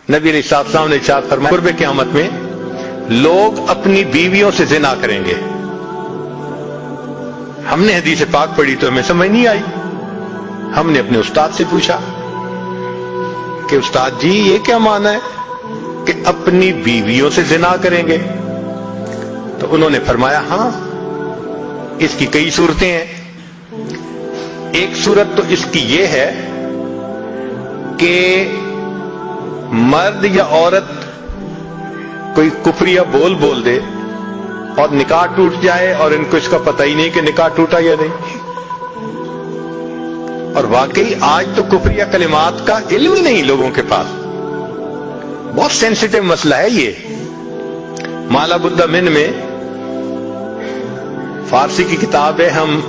نبی علیہ السلام نے ارشاد فرمایا قرب قیامت میں لوگ اپنی بیویوں سے زنا کریں گے. ہم نے حدیث پاک پڑھی تو ہمیں سمجھ نہیں آئی. ہم نے اپنے استاد سے پوچھا کہ استاد جی یہ کیا معنی ہے کہ اپنی بیویوں سے زنا کریں گے؟ تو انہوں نے فرمایا ہاں اس کی کئی صورتیں ہیں. ایک صورت تو اس کی یہ ہے کہ مرد یا عورت کوئی کفریہ بول دے اور نکاح ٹوٹ جائے اور ان کو اس کا پتہ ہی نہیں کہ نکاح ٹوٹا یا نہیں. اور واقعی آج تو کفریہ کلمات کا علم ہی نہیں لوگوں کے پاس. بہت سینسیٹیو مسئلہ ہے یہ. مالا بدہ من میں فارسی کی کتاب ہے, ہم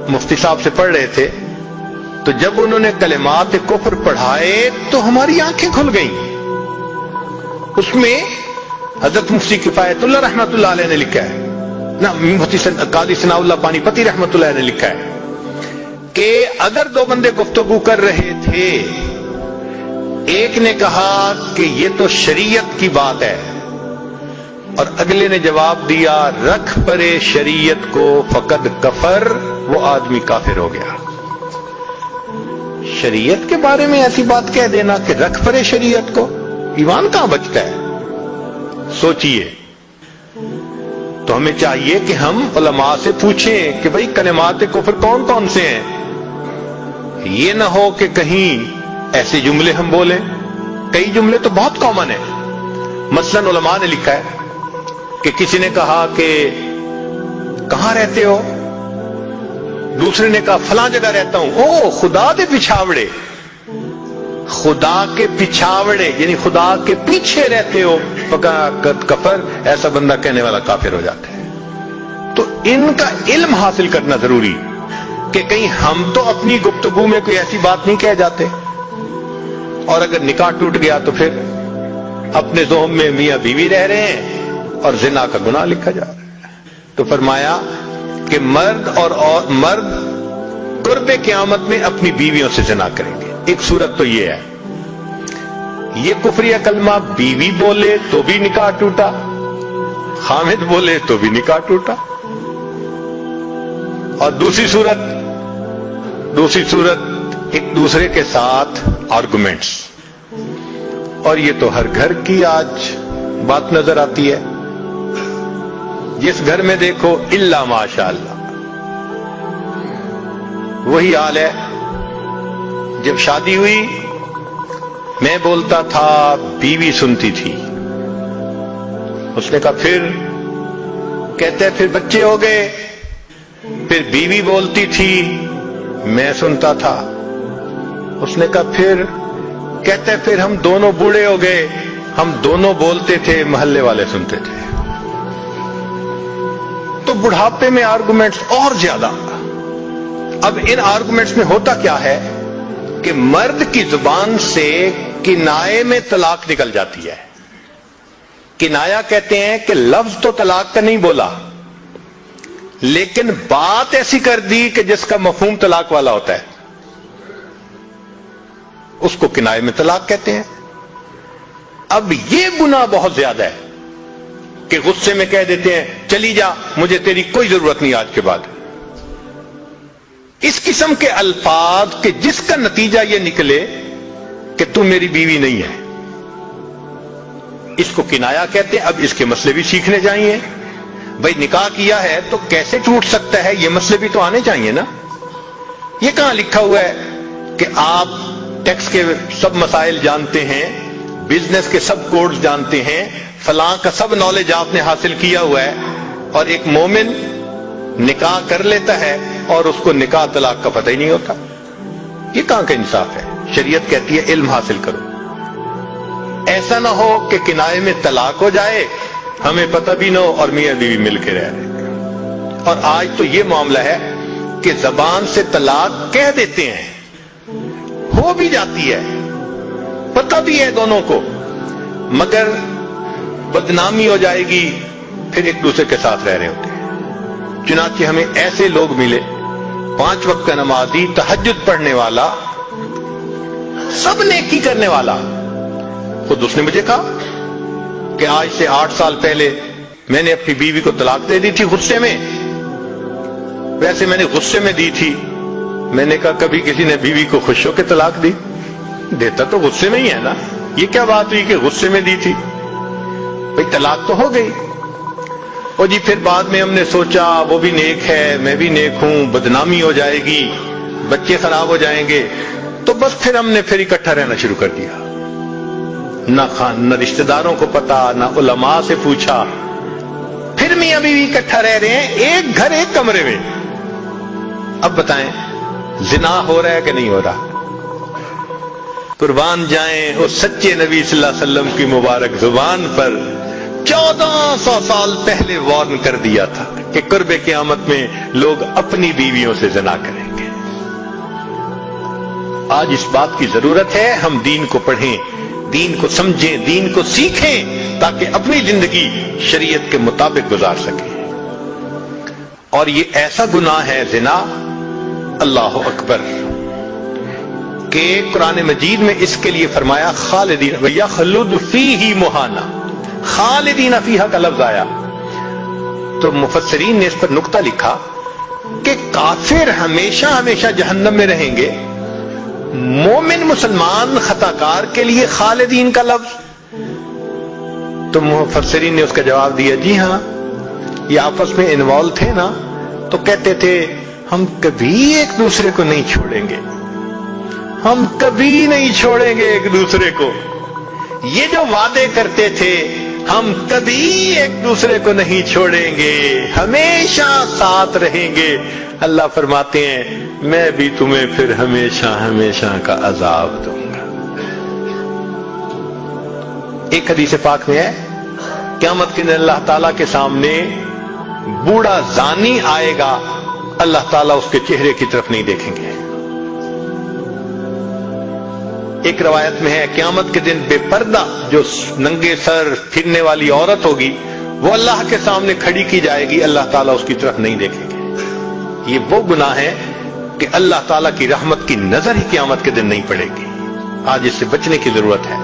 مفتی صاحب سے پڑھ رہے تھے تو جب انہوں نے کلمات کفر پڑھائے تو ہماری آنکھیں کھل گئیں. اس میں حضرت مفتی کفایت اللہ رحمۃ اللہ علیہ نے لکھا ہے نا, مفتی قاضی ثناء اللہ پانی پتی رحمۃ اللہ علیہ نے لکھا ہے کہ اگر دو بندے گفتگو کر رہے تھے, ایک نے کہا کہ یہ تو شریعت کی بات ہے اور اگلے نے جواب دیا رکھ پرے شریعت کو فقد کفر, وہ آدمی کافر ہو گیا. شریعت کے بارے میں ایسی بات کہہ دینا کہ رکھ پرے شریعت کو, ایمان کہاں بچتا ہے؟ سوچئے. تو ہمیں چاہیے کہ ہم علماء سے پوچھیں کہ بھئی کلمات کفر کون کون سے ہیں. یہ نہ ہو کہ کہیں ایسے جملے ہم بولیں. کئی جملے تو بہت کامن ہیں. مثلا علماء نے لکھا ہے کہ کسی نے کہا کہ کہاں رہتے ہو؟ دوسرے نے کہا فلاں جگہ رہتا ہوں. او خدا دے پچھاوڑے, خدا کے پچھاوڑے یعنی خدا کے پیچھے رہتے ہو, فقط کفر. ایسا بندہ کہنے والا کافر ہو جاتا ہے. تو ان کا علم حاصل کرنا ضروری کہ کہیں ہم تو اپنی گفتگو میں کوئی ایسی بات نہیں کہہ جاتے, اور اگر نکاح ٹوٹ گیا تو پھر اپنے ذہن میں میاں بیوی رہ رہے ہیں اور زنا کا گناہ لکھا جا رہا ہے. تو فرمایا کہ مرد قرب قیامت میں اپنی بیویوں سے زنا کریں گے. ایک صورت تو یہ ہے, یہ کفریہ کلمہ بیوی بولے تو بھی نکاح ٹوٹا, خامد بولے تو بھی نکاح ٹوٹا. اور دوسری صورت ایک دوسرے کے ساتھ آرگومنٹس, اور یہ تو ہر گھر کی آج بات نظر آتی ہے. جس گھر میں دیکھو الا ماشاء اللہ وہی حال ہے. جب شادی ہوئی میں بولتا تھا, بیوی سنتی تھی. اس نے کہا پھر, کہتے پھر بچے ہو گئے, پھر بیوی بولتی تھی میں سنتا تھا. اس نے کہا پھر, کہتے پھر ہم دونوں بوڑھے ہو گئے, ہم دونوں بولتے تھے محلے والے سنتے تھے. تو بڑھاپے میں آرگومنٹس اور زیادہ. اب ان آرگومنٹس میں ہوتا کیا ہے کہ مرد کی زبان سے کنائے میں طلاق نکل جاتی ہے. کنایا کہتے ہیں کہ لفظ تو طلاق کا نہیں بولا لیکن بات ایسی کر دی کہ جس کا مفہوم طلاق والا ہوتا ہے, اس کو کنائے میں طلاق کہتے ہیں. اب یہ گناہ بہت زیادہ ہے کہ غصے میں کہہ دیتے ہیں چلی جا, مجھے تیری کوئی ضرورت نہیں آج کے بعد. اس قسم کے الفاظ کہ جس کا نتیجہ یہ نکلے کہ تم میری بیوی نہیں ہے, اس کو کنایا کہتے ہیں. اب اس کے مسئلے بھی سیکھنے چاہیے. بھئی نکاح کیا ہے تو کیسے ٹوٹ سکتا ہے, یہ مسئلے بھی تو آنے چاہیے نا. یہ کہاں لکھا ہوا ہے کہ آپ ٹیکس کے سب مسائل جانتے ہیں, بزنس کے سب کوڈز جانتے ہیں, فلاں کا سب نالج آپ نے حاصل کیا ہوا ہے, اور ایک مومن نکاح کر لیتا ہے اور اس کو نکاح طلاق کا پتہ ہی نہیں ہوتا. یہ کہاں کا انصاف ہے؟ شریعت کہتی ہے علم حاصل کرو. ایسا نہ ہو کہ کنائے میں طلاق ہو جائے, ہمیں پتہ بھی نہ ہو اور میاں بیوی مل کے رہ رہے. اور آج تو یہ معاملہ ہے کہ زبان سے طلاق کہہ دیتے ہیں, ہو بھی جاتی ہے, پتہ بھی ہے دونوں کو, مگر بدنامی ہو جائے گی, پھر ایک دوسرے کے ساتھ رہ رہے ہوتے ہیں. چنانچہ ہمیں ایسے لوگ ملے 5 وقت کا نمازی, تہجد پڑھنے والا, سب نیکی کرنے والا, خود اس نے مجھے کہا کہ آج سے 8 سال پہلے میں نے اپنی بیوی کو طلاق دے دی تھی غصے میں. ویسے میں نے غصے میں دی تھی. میں نے کہا کبھی کسی نے بیوی کو خوش ہو کے طلاق دی؟ دیتا تو غصے میں ہی ہے نا. یہ کیا بات ہوئی کہ غصے میں دی تھی؟ بھئی طلاق تو ہو گئی. اور جی پھر بعد میں ہم نے سوچا وہ بھی نیک ہے میں بھی نیک ہوں, بدنامی ہو جائے گی, بچے خراب ہو جائیں گے, تو بس پھر ہم نے پھر اکٹھا رہنا شروع کر دیا. نہ رشتہ داروں کو پتا, نہ علماء سے پوچھا. پھر میاں بیوی اکٹھا رہ رہے ہیں, ایک گھر ایک کمرے میں. اب بتائیں زنا ہو رہا ہے کہ نہیں ہو رہا؟ قربان جائیں اس سچے نبی صلی اللہ علیہ وسلم کی مبارک زبان پر 1400 سال پہلے وارن کر دیا تھا کہ قرب قیامت میں لوگ اپنی بیویوں سے زنا کریں گے. آج اس بات کی ضرورت ہے ہم دین کو پڑھیں, دین کو سمجھیں, دین کو سیکھیں تاکہ اپنی زندگی شریعت کے مطابق گزار سکیں. اور یہ ایسا گناہ ہے زنا, اللہ اکبر, کہ قرآن مجید میں اس کے لیے فرمایا خالدین وَيَخْلُدْ فِيهِ مُحَانًا. خالدین فیہا کا لفظ آیا تو مفسرین نے اس پر نقطہ لکھا کہ کافر ہمیشہ ہمیشہ جہنم میں رہیں گے, مومن مسلمان خطاکار کے لیے خالدین کا لفظ. تو مفسرین نے اس کا جواب دیا جی ہاں, یہ آپس میں انوالو تھے نا, تو کہتے تھے ہم کبھی ایک دوسرے کو نہیں چھوڑیں گے, ہم کبھی نہیں چھوڑیں گے ایک دوسرے کو. یہ جو وعدے کرتے تھے ہم کبھی ایک دوسرے کو نہیں چھوڑیں گے, ہمیشہ ساتھ رہیں گے, اللہ فرماتے ہیں میں بھی تمہیں پھر ہمیشہ ہمیشہ کا عذاب دوں گا. ایک حدیث پاک میں ہے قیامت کے دن اللہ تعالیٰ کے سامنے بوڑھا زانی آئے گا, اللہ تعالیٰ اس کے چہرے کی طرف نہیں دیکھیں گے. ایک روایت میں ہے قیامت کے دن بے پردہ جو ننگے سر پھرنے والی عورت ہوگی وہ اللہ کے سامنے کھڑی کی جائے گی, اللہ تعالیٰ اس کی طرف نہیں دیکھیں گے. یہ وہ گناہ ہے کہ اللہ تعالیٰ کی رحمت کی نظر ہی قیامت کے دن نہیں پڑے گی. آج اس سے بچنے کی ضرورت ہے.